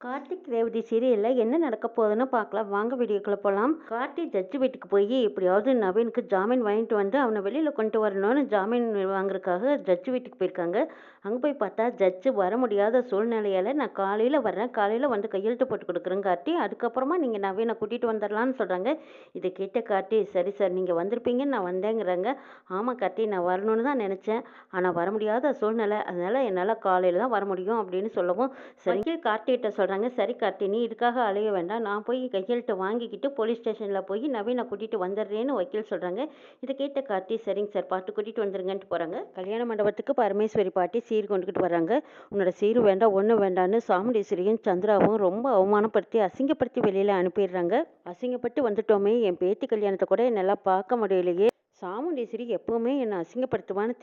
கார்த்திக் ரேவதி சீரியல்ல என்ன நடக்க போகுதுன்னு பார்க்கலாம் வாங்க வீடியோக்குள்ள போகலாம். கார்த்திக் ஜட்ஜு வீட்டுக்கு போய் எப்படியாவது நவீனுக்கு ஜாமீன் வாங்கிட்டு வந்து அவனை வெளியில கொண்டு வரணும்னு ஜாமீன் வாங்குறதுக்காக ஜட்ஜு வீட்டுக்கு போயிருக்காங்க. அங்கே போய் பார்த்தா ஜட்ஜு வர முடியாத சூழ்நிலையால நான் காலையில் வர்றேன், காலையில் வந்து கையெழுத்து போட்டு கொடுக்குறேன் கார்த்தி, அதுக்கப்புறமா நீங்கள் நவீனை கூட்டிகிட்டு வந்துடலான்னு சொல்கிறாங்க. இதை கேட்ட கார்த்தி சரி சார் நீங்கள் வந்திருப்பீங்கன்னு நான் வந்தேங்கிறாங்க. ஆமாம் கார்த்தி நான் வரணும்னு தான் நினச்சேன், ஆனால் வர முடியாத சூழ்நிலை, அதனால் என்னால் காலையில் தான் வர முடியும் அப்படின்னு சொல்லவும் சரி கார்த்திகிட்ட சொல்கிறாங்க. சரி கார்த்தி நீ இதுக்காக அலைய வேண்டாம், நான் போய் கையெழுத்தை வாங்கிக்கிட்டு போலீஸ் ஸ்டேஷனில் போய் நவீனை கூட்டிகிட்டு வந்துடுறேன்னு வக்கீல் சொல்கிறாங்க. இதை கேட்ட கார்த்தி சரிங்க சார் பார்த்து கூட்டிகிட்டு வந்துருங்கன்ட்டு போகிறாங்க. கல்யாண மண்டபத்துக்கு பரமேஸ்வரி பாட்டி சீர் கொண்டுக்கிட்டு வர்றாங்க. உன்னோட சீர் வேண்டாம் ஒன்றும் வேண்டான்னு சாமுண்டீஸ்வரியும் சந்திராவும் ரொம்ப அவமானப்படுத்தி அசிங்கப்படுத்தி வெளியில் அனுப்பிடுறாங்க. அசிங்கப்பட்டு வந்துட்டோமே, என் பேத்தி கல்யாணத்தை கூட என்னால் பார்க்க முடியலையே, சாமுண்டீஸ்வரி எப்போவுமே என்னை அசிங்கப்படுத்துவான்னு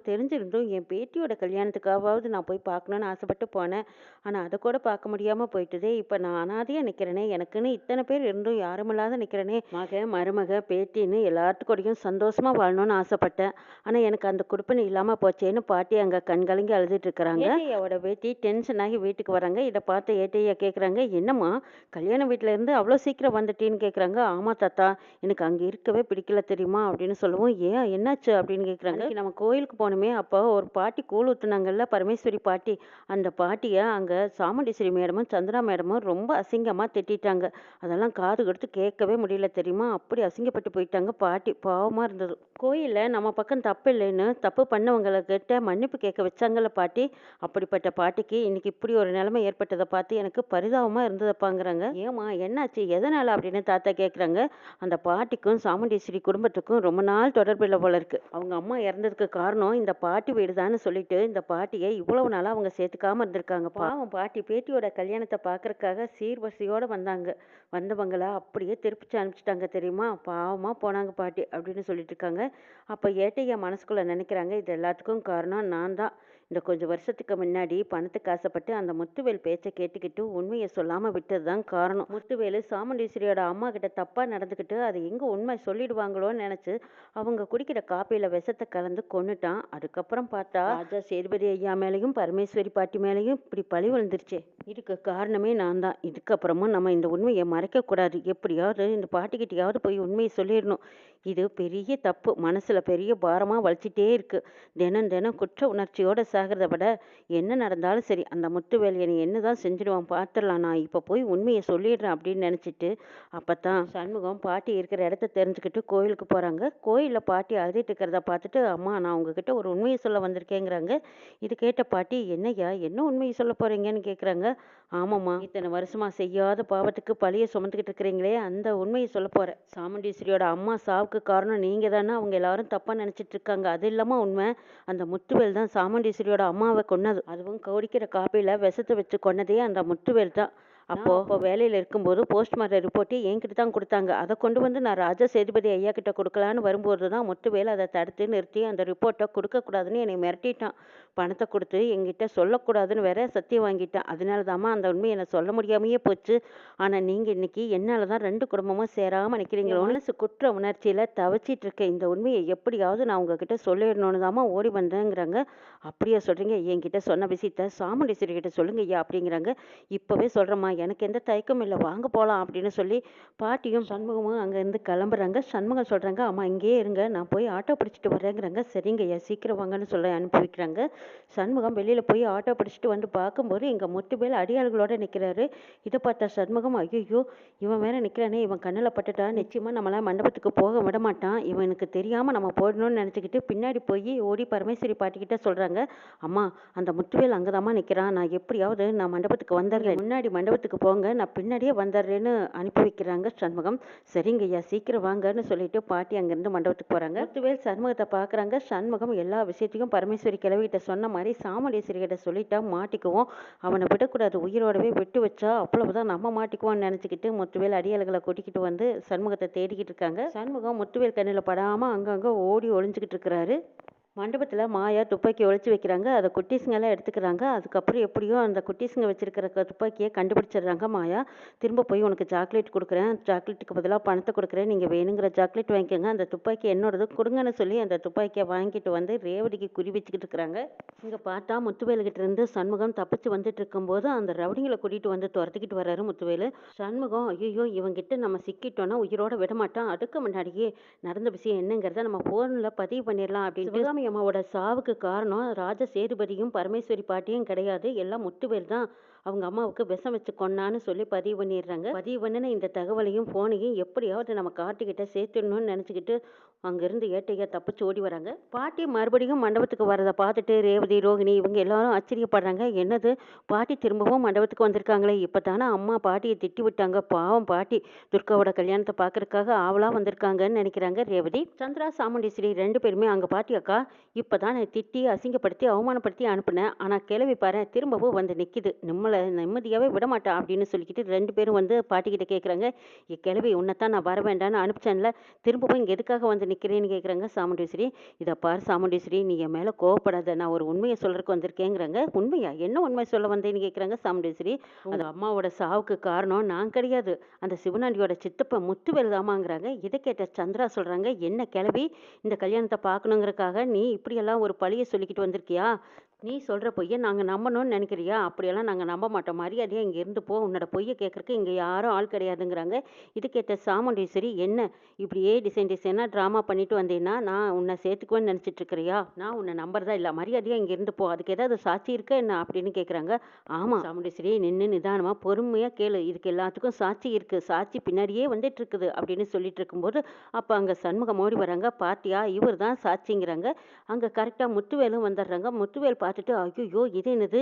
தெரிஞ்சிருந்தும் என் பேத்தியோட கல்யாணத்துக்காவது நான் போய் பார்க்கணுன்னு ஆசைப்பட்டு போனேன். ஆனால் அதை கூட பார்க்க முடியாமல் போயிட்டுதே. இப்போ நான் அனாதையாக நிற்கிறேனே, எனக்குன்னு இத்தனை பேர் இருந்தும் யாரும் இல்லாத நிற்கிறேனே. மருமக பேத்தின்னு எல்லாத்துக்கூடையும் சந்தோஷமாக வாழணும்னு ஆசைப்பட்டேன். ஆனால் எனக்கு அந்த குடுப்பனை இல்லாமல் போச்சேன்னு பாட்டி அங்கே கண்கலங்கி அழுதுட்டு இருக்கிறாங்க. ஏட்டையாவோட பேத்தி டென்ஷன் ஆகி வீட்டுக்கு வராங்க. இதை பார்த்து ஏட்டையா கேட்குறாங்க, என்னம்மா கல்யாண வீட்டில் இருந்து அவ்வளோ சீக்கிரம் வந்துட்டேன்னு கேட்குறாங்க. ஆமாம் தாத்தா எனக்கு அங்கே இருக்கவே பிடிக்கல தெரியுமா அப்படின்னு சொல்லவும், ஏன் என்னாச்சு அப்படின்னு கேட்குறாங்க. நம்ம கோயிலுக்கு போனோமே, அப்போ ஒரு பாட்டி கூழ் ஊற்றுனாங்கல்ல பரமேஸ்வரி பாட்டி, அந்த பாட்டியை அங்கே சாமுண்டீஸ்வரி மேடமும் சந்திரா மேடமும் ரொம்ப அசிங்கமாக திட்டாங்க. அதெல்லாம் காது கொடுத்து கேட்கவே முடியல தெரியுமா, அப்படி அசிங்கப்பட்டு போயிட்டாங்க பாட்டி. பாவமாக இருந்தது. கோயிலில் நம்ம பக்கம் தப்பு இல்லைன்னு தப்பு பண்ணவங்கக்கிட்ட மன்னிப்பு கேட்க வச்சாங்கல்ல பாட்டி, அப்படிப்பட்ட பாட்டிக்கு இன்னைக்கு இப்படி ஒரு நிலைமை ஏற்பட்டதை பார்த்து எனக்கு பரிதாபமாக இருந்ததப்பாங்கிறாங்க. ஏமா என்னாச்சு எதனால் அப்படின்னு தாத்தா கேட்குறாங்க. அந்த பாட்டிக்கும் சாமுண்டீஸ்வரி குடும்பத்துக்கும் ரொம்ப நாள் தொடர்பு இல்லை போல இருக்கு. அவங்க அம்மா இறந்ததுக்கு காரணம் இந்த பாட்டி வீடுதான்னு சொல்லிட்டு இந்த பாட்டியை இவ்வளவு நாளா அவங்க சேர்த்துக்காம இருந்திருக்காங்க. பாவம் பாட்டி பேட்டியோட கல்யாணத்தை பார்க்கறதுக்காக சீர்வரிசையோட வந்தவங்களா அப்படியே திருப்பிச்சு அனுப்பிச்சிட்டாங்க தெரியுமா, பாவமா போனாங்க பாட்டி அப்படின்னு சொல்லிட்டு இருக்காங்க. அப்ப ஏட்டையா மனசுக்குள்ள நினைக்கிறாங்க, இது எல்லாத்துக்கும் காரணம் நான் தான். இந்த கொஞ்சம் வருஷத்துக்கு முன்னாடி பணத்துக்கு ஆசைப்பட்டு அந்த முத்துவேல் பேச்சை கேட்டுக்கிட்டு உண்மையை சொல்லாமல் விட்டது தான் காரணம். முத்துவேலு சாமுண்டீஸ்வரியோட அம்மா கிட்ட தப்பாக நடந்துக்கிட்டு அது எங்கே உண்மை சொல்லிடுவாங்களோன்னு நினச்சி அவங்க குடிக்கிற காப்பியில் விஷத்தை கலந்து கொன்னுட்டான். அதுக்கப்புறம் பார்த்தா ராஜா சேதுபதி ஐயா மேலேயும் பரமேஸ்வரி பாட்டி மேலேயும் இப்படி பழி விழுந்துருச்சு. இதுக்கு காரணமே நான் தான். இதுக்கப்புறமும் நம்ம இந்த உண்மையை மறைக்கக்கூடாது, எப்படியாவது இந்த பாட்டிக்கிட்டையாவது போய் உண்மையை சொல்லிடணும். இது பெரிய தப்பு, மனசில் பெரிய பாரமாக வலிச்சிட்டே இருக்கு. தினம் தினம் குற்ற உணர்ச்சியோட சாகிறத விட என்ன நடந்தாலும் சரி அந்த முத்துவேல் என்னை என்னதான் செஞ்சிடுவான் பார்த்துடலாம், நான் இப்போ போய் உண்மையை சொல்லிடுறேன் அப்படின்னு நினச்சிட்டு அப்போத்தான் சண்முகம் பாட்டி இருக்கிற இடத்த தெரிஞ்சுக்கிட்டு கோயிலுக்கு போகிறாங்க. கோயிலில் பாட்டி அழுதுட்டு இருக்கிறத பார்த்துட்டு, அம்மா நான் உங்ககிட்ட ஒரு உண்மையை சொல்ல வந்திருக்கேங்கிறாங்க. இது கேட்ட பாட்டி, என்னய்யா என்ன உண்மையை சொல்ல போகிறீங்கன்னு கேட்குறாங்க. ஆமாம்மா இத்தனை வருஷமா செய்யாத பாவத்துக்கு பழியை சுமந்துக்கிட்டு இருக்கிறீங்களே அந்த உண்மையை சொல்ல போகிறேன். சாமுண்டீஸ்வரியோட அம்மா சாவுக்கு காரணம் நீங்கள் தானே, அவங்க எல்லாரும் தப்பாக நினச்சிட்டு இருக்காங்க. அது இல்லாமல் உண்மை, அந்த முத்துவேல் தான் சாமுண்டீஸ்வரியோட அம்மாவை கொன்னது. அதுவும் குடிக்கிற காப்பியில் விஷத்தை வச்சு கொன்னதே அந்த முத்துவேல் தான். அப்போ வேலையில் இருக்கும்போது போஸ்ட்மார்ட்டம் ரிப்போர்ட்டு என்கிட்ட தான் கொடுத்தாங்க. அதை கொண்டு வந்து நான் ராஜா சேதுபதி ஐயா கிட்ட கொடுக்கலான்னு வரும்போது தான் முத்துவேல் அதை தடுத்து நிறுத்தி அந்த ரிப்போர்ட்டை கொடுக்கக்கூடாதுன்னு என்னை மிரட்டிட்டான். பணத்தை கொடுத்து என்கிட்ட சொல்லக்கூடாதுன்னு வேற சத்தியம் வாங்கிட்டான். அதனால தாம்மா அந்த உண்மையை என்னை சொல்ல முடியாமையே போச்சு. ஆனால் நீங்கள் இன்னைக்கு என்னால் தான் ரெண்டு குடும்பமும் சேராமல் நிற்கிறீங்களோ மனசு குற்ற உணர்ச்சியில் தவச்சிட்டு இருக்கேன். இந்த உண்மையை எப்படியாவது நான் உங்ககிட்ட சொல்லிடணும்னு தாம்மா ஓடி வந்தேங்கிறாங்க. அப்படியே சொல்கிறீங்க, என்கிட்ட சொன்ன விஷயத்த சாமுண்டீஸ்வரி கிட்ட சொல்லுங்க ஐயா அப்படிங்கிறாங்க. இப்போவே சொல்கிறேம்மா, எனக்கு எந்த தயக்கமும் இல்லை, வாங்க போகலாம் அப்படின்னு சொல்லி பாட்டியும் சண்முகமும் அங்கேருந்து கிளம்புறாங்க. சண்முகம் சொல்கிறாங்க, அம்மா இங்கேயே இருங்க நான் போய் ஆட்டோ பிடிச்சிட்டு வரேங்கிறாங்க. சரிங்க ஐயா சீக்கிரம் வாங்கன்னு சொல்ல அனுப்பி வைக்கிறாங்க. சண்முகம் வெளியில் போய் ஆட்டோ பிடிச்சிட்டு வந்து பார்க்கும்போது இங்கே முத்துவேல் அடியாள்களோடு நிற்கிறாரு. இதை பார்த்தா சண்முகம், ஐயோ இவன் வேற நிற்கிறானே, இவன் கண்ணில் பட்டுட்டா நிச்சயமாக நம்மளாம் மண்டபத்துக்கு போக விட மாட்டான், இவனுக்கு தெரியாமல் நம்ம போடணும்னு நினச்சிக்கிட்டு பின்னாடி போய் ஓடி பரமேஸ்வரி பாட்டிக்கிட்ட சொல்கிறாங்க, அம்மா அந்த முத்துவேல் அங்கே தாம்மா நிற்கிறான், நான் எப்படியாவது நான் மண்டபத்துக்கு வந்துடுறேன், முன்னாடி மண்டபத்துக்கு போங்க நான் பின்னாடியே வந்துடுறேன்னு அனுப்பி வைக்கிறாங்க சண்முகம். சரிங்க ஐயா சீக்கிரம் வாங்கன்னு சொல்லிட்டு பாட்டி அங்கேருந்து மண்டபத்துக்கு போகிறாங்க. முத்துவேல் சண்முகத்தை பார்க்குறாங்க. சண்முகம் எல்லா விஷயத்தையும் பரமேஸ்வரி கிழவிகிட்ட சொன்ன மாதிரி சாமுண்டீஸ்வரி கிட்ட சொல்லிட்டா மாட்டிக்குவோம், அவனை விடக்கூடாது, உயிரோடவே விட்டு வச்சா அவ்வளவுதான் நம்ம மாட்டிக்குவோம்னு நினச்சிக்கிட்டு முத்துவேல் அடியாளுகளை கூட்டிக்கிட்டு வந்து சண்முகத்தை தேடிக்கிட்டு இருக்காங்க. சண்முகம் முத்துவேல் கண்ணில் படாமல் அங்கங்கே ஓடி ஒளிஞ்சிக்கிட்டு இருக்கிறாரு. மண்டபத்துல மாயா துப்பாக்கி ஒளிச்சு வைக்கிறாங்க. அத குட்டீஸுங்கலாம் எடுத்துக்கிறாங்க. அதுக்கப்புறம் எப்படியோ அந்த குட்டீஸுங்க வச்சிருக்கிற துப்பாக்கிய கண்டுபிடிச்சிடுறாங்க மாயா. திரும்ப போய் உனக்கு சாக்லேட் குடுக்குறேன். சாக்லேட்டுக்கு பதிலா பணத்த குடுக்குறேன். நீங்க வேணுங்கிற சாக்லேட் வாங்கிக்கோங்க. அந்த துப்பாக்கி என்னோடது குடுங்கன்னு சொல்லி அந்த துப்பாக்கிய வாங்கிட்டு வந்து ரேவதிக்கு குறி வச்சுக்கிட்டு இருக்கிறாங்க. இங்க பார்த்தா முத்துவேலுகிட்ட இருந்து சண்முகம் தப்பிச்சு வந்துட்டு இருக்கும்போது அந்த ரவுடிங்கள கூட்டிட்டு வந்து துரத்திக்கிட்டு வர்றாரு முத்துவேலு. சண்முகம் ஐயையோ! இவங்கிட்ட நம்ம சிக்கிட்டோம்னா உயிரோட விடமாட்டான். அதுக்கு முன்னாடியே நடந்த விஷயம் என்னங்கிறத நம்ம ஃபோன்ல பதிவு பண்ணிடலாம் அப்படின்ட்டு சிவகாமி அம்மாவோட சாவுக்கு காரணம் ராஜ சேதுபதியும் பரமேஸ்வரி பாட்டியும் கிடையாது. எல்லாம் முத்துவேல் தான் அவங்க அம்மாவுக்கு விஷம் வச்சு கொன்னான்னு சொல்லி பதிவு பண்ணிடுறாங்க. பதிவு பண்ணின இந்த தகவலையும் ஃபோனையும் எப்படியாவது நம்ம கார்த்திகிட்ட சேர்த்துடணும்னு நினச்சிக்கிட்டு அங்கேருந்து ஏட்டையா தப்பிச்சு ஓடி வராங்க. பாட்டி மறுபடியும் மண்டபத்துக்கு வரதை பார்த்துட்டு ரேவதி ரோகிணி இவங்க எல்லாரும் ஆச்சரியப்படுறாங்க. என்னது பாட்டி திரும்பவும் மண்டபத்துக்கு வந்திருக்காங்களே, இப்போ தானே அம்மா பாட்டியை திட்டி விட்டாங்க, பாவம் பாட்டி துர்காவோட கல்யாணத்தை பார்க்கறதுக்காக ஆவலாக வந்திருக்காங்கன்னு நினைக்கிறாங்க ரேவதி. சந்திரா சாமுண்டீஸ்வரி ரெண்டு பேருமே அங்கே பாட்டி அக்கா இப்போ தான் திட்டி அசிங்கப்படுத்தி அவமானப்படுத்தி அனுப்புனேன், ஆனால் கிளவி பாரு திரும்பவும் வந்து நிற்கிது, நம்மளை நிம்மதியாகவே விடமாட்டா அப்படின்னு சொல்லிக்கிட்டு ரெண்டு பேரும் வந்து பாட்டிக்கிட்ட கேட்குறாங்க. கிளவி உன்னைத்தான் நான் வர வேண்டான்னு அனுப்பிச்சேன்ல, திரும்பவும் இங்கே எதுக்காக வந்து நிற்கிறேன்னு கேட்குறாங்க சாமுண்டீஸ்வரி. இதை பார் சாமுண்டீஸ்வரி, நீ என் மேலே கோவப்படாத, நான் ஒரு உண்மையை சொல்கிறதுக்கு வந்திருக்கேங்கிறாங்க. உண்மையா? என்ன உண்மை சொல்ல வந்தேன்னு கேட்குறாங்க சாமுண்டீஸ்வரி. அந்த அம்மாவோட சாவுக்கு காரணம் நான் கிடையாது, அந்த சிவனாண்டியோட சித்தப்ப முத்துவேல் தாமாங்கிறாங்க. இதை கேட்ட சந்திரா சொல்கிறாங்க, என்ன கிளவி, இந்த கல்யாணத்தை பார்க்கணுங்கிறதுக்காக நீ இப்படியெல்லாம் ஒரு பழியை சொல்லிக்கிட்டு வந்திருக்கியா? நீ சொல்கிற பொய்யை நாங்கள் நம்பணும்னு நினைக்கிறியா? அப்படியெல்லாம் நாங்கள் நம்ப மாட்டோம், மரியாதையாக இங்கே இருந்து போ, உன்னோட பொய்யை கேட்குறக்கு இங்கே யாரும் ஆள் கிடையாதுங்கிறாங்க. இது கேட்ட சாமுண்டீஸ்வரி, என்ன இப்படியே டிசைனாக ட்ராமா பண்ணிட்டு வந்தேன்னா நான் உன்னை சேர்த்துக்குவேன்னு நினச்சிட்டு இருக்கிறியா? நான் உன்னை நம்புறதா இல்லை, மரியாதையாக இங்கே இருந்து போ, அதுக்கு ஏதாவது சாட்சி இருக்கா என்ன அப்படின்னு கேட்குறாங்க. ஆமாம் சாமுண்டீஸ்வரி, நின்று நிதானமாக பொறுமையாக கேளு, இதுக்கு எல்லாத்துக்கும் சாட்சி இருக்குது, சாட்சி பின்னாடியே வந்துட்டு இருக்குது அப்படின்னு சொல்லிட்டு இருக்கும்போது அப்போ அங்கே சண்முகம் ஓடி வராங்க. பாத்தியா, இவர் தான் சாட்சிங்கிறாங்க. அங்கே கரெக்டாக முத்துவேலும் வந்துடுறாங்க. முத்துவேல் பார்த்துட்டு ஐயோ இது என்னது,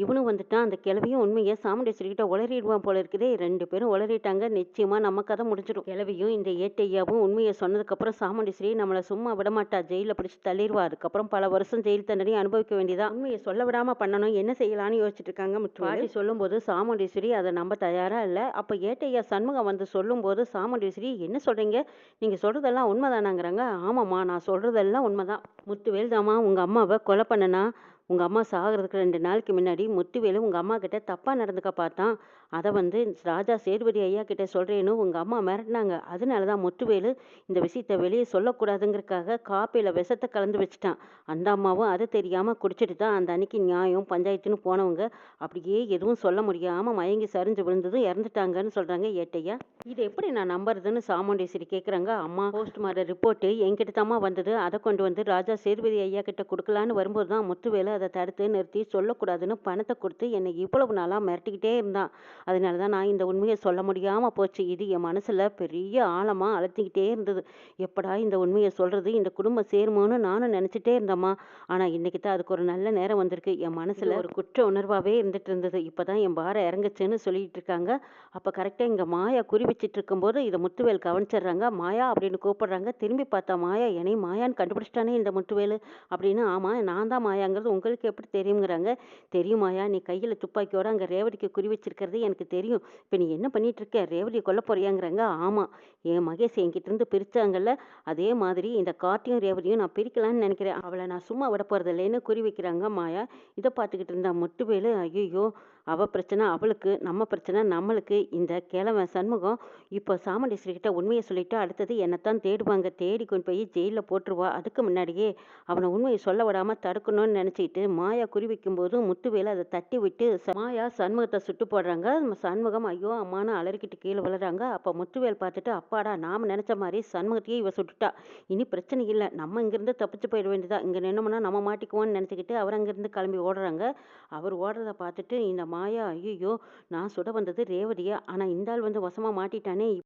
இவனும் வந்துட்டான், அந்த கிழவியும் உண்மையை சாமுண்டேஸ்வரி கிட்ட உளறிடுவான் போல இருக்குதே. ரெண்டு பேரும் உளறிட்டாங்க, நிச்சயமா நம்ம கதை முடிஞ்சிடும். கிழவியும் இந்த ஏட்டையாவும் உண்மையை சொன்னதுக்கப்புறம் சாமுண்டேஸ்வரி நம்மளை சும்மா விடமாட்டா, ஜெயிலில் பிடிச்சி தள்ளிடுவா, அதுக்கப்புறம் பல வருஷம் ஜெயில் தண்டனை அனுபவிக்க வேண்டியதா. உண்மையை சொல்ல விடாம பண்ணணும், என்ன செய்யலான்னு யோசிச்சுட்டு இருக்காங்க. பாட்டி சொல்லும்போது சாமுண்டேஸ்வரி அதை நம்ப தயாரா இல்லை. அப்போ ஏட்டையா சண்முகம் வந்து சொல்லும்போது சாமுண்டேஸ்வரி, என்ன சொல்றீங்க, நீங்க சொல்றதெல்லாம் உண்மைதானாங்கிறாங்க. ஆமாம்மா, நான் சொல்றதெல்லாம் உண்மைதான், முத்துவேல் தாமா உங்க அம்மாவை கொலை பண்ணனா, உங்கள் அம்மா சாகிறதுக்கு 2 நாளைக்கு முன்னாடி முத்துவேலு உங்கள் அம்மா கிட்ட தப்பாக நடந்துக்க பார்த்தான், அதை வந்து ராஜா சேதுபதி ஐயா கிட்ட சொல்கிறேன்னு உங்கள் அம்மா மிரட்டினாங்க. அதனால தான் முத்துவேலு இந்த விஷயத்தை வெளியே சொல்லக்கூடாதுங்கிறதுக்காக காப்பியில் விஷத்தை கலந்து வச்சுட்டான். அந்த அம்மாவும் அதை தெரியாமல் குடிச்சிட்டு தான் அந்த அன்னைக்கு நியாயம் பஞ்சாயத்துன்னு போனவங்க அப்படியே எதுவும் சொல்ல முடியாமல் மயங்கி சரிஞ்சு விழுந்ததும் இறந்துட்டாங்கன்னு சொல்கிறாங்க ஏட்டையா. இது எப்படி நான் நம்புறதுன்னு சாமுண்டேஸ்வரி கேட்குறாங்க. அம்மா போஸ்ட்மார்டம் ரிப்போர்ட்டு என்கிட்ட தாம்மா வந்தது, அதை கொண்டு வந்து ராஜா சேதுபதி ஐயா கிட்ட கொடுக்கலான்னு வரும்போது தான் முத்துவேலு அதை தடுத்து நிறுத்தி சொல்லக்கூடாதுன்னு பணத்தை கொடுத்து என்னை இவ்வளவு நாளாக மிரட்டிக்கிட்டே இருந்தான். அதனால தான் நான் இந்த உண்மையை சொல்ல முடியாமல் போச்சு. இது என் மனசில் பெரிய ஆழமாக அழுத்திக்கிட்டே இருந்தது. எப்படா இந்த உண்மையை சொல்கிறது, இந்த குடும்பம் சேருமோன்னு நானும் நினச்சிட்டே இருந்தேம்மா. ஆனால் இன்றைக்கி தான் அதுக்கு ஒரு நல்ல நேரம் வந்திருக்கு. என் மனசில் ஒரு குற்ற உணர்வாகவே இருந்துட்டு இருந்தது. இப்போ தான் என் பாரம் இறங்குச்சுன்னு சொல்லிட்டு இருக்காங்க. அப்போ கரெக்டாக இங்கே மாயா குறி வச்சிட்டு இருக்கும்போது இதை முத்துவேல் கவனிச்சிடுறாங்க. மாயா அப்படின்னு கூப்பிடுறாங்க. திரும்பி பார்த்தா மாயா, என்னையும் மாயான்னு கண்டுபிடிச்சிட்டானே இந்த முத்துவேலு அப்படின்னு. ஆமாம், நான் தான் மாயாங்கிறது உங்களுக்கு எப்படி தெரியுங்கிறாங்க. தெரியுமாயா, நீ கையில் துப்பாக்கியோட அங்கே ரேவதிக்கு குறி வச்சிருக்கிறது எனக்கு தெரியும். இப்போ நீ என்ன பண்ணிட்டு இருக்க, ரேவதியை கொல்ல போறியாங்கிறாங்க. ஆமாம், என் மகேஷ் என்கிட்ட இருந்து பிரிச்சாங்கல்ல, அதே மாதிரி இந்த கார்த்தியும் ரேவதியும் நான் பிரிக்கலான்னு நினைக்கிறேன், அவளை நான் சும்மா விட போறது இல்லைன்னு குறி வைக்கிறாங்க மாயா. இதை பார்த்துக்கிட்டு இருந்தா முத்துவேலு, ஐயோ அவள் பிரச்சனை அவளுக்கு, நம்ம பிரச்சனை நம்மளுக்கு, இந்த கிழவன் சண்முகம் இப்போ சாமுண்டீஸ்வரி கிட்ட உண்மையை சொல்லிட்டு அடுத்தது என்னத்தான் தேடுவாங்க, தேடி கொண்டு போய் ஜெயிலில் போட்டுருவா. அதுக்கு முன்னாடியே அவனை உண்மையை சொல்ல விடாமல் தடுக்கணும்னு நினச்சிக்கிட்டு மாயா குறி வைக்கும்போது முத்துவேலு அதை தட்டி விட்டு மாயா சண்முகத்தை சுட்டு போடுறாங்க. சண்முகம் ஐயோ அம்மானு அலறிக்கிட்டு கீழே விழுறாங்க. அப்போ முத்துவேல் பார்த்துட்டு அப்பாடா, நாம் நினச்ச மாதிரி சண்முகத்தையே இவ சுட்டுட்டா, இனி பிரச்சனை இல்லை, நம்ம இங்கேருந்து தப்பிச்சு போயிட வேண்டியதா, இங்கே நின்னோம்னா நம்ம மாட்டிக்குவோன்னு நினச்சிக்கிட்டு அவர் அங்கேருந்து கிளம்பி ஓடுறாங்க. அவர் ஓடுறத பார்த்துட்டு இந்த மாயா, ஐயோ நான் சுட வந்தது ரேவதியா, ஆனால் இந்த ஆள் வந்து வசமாக மாட்டிட்டானே.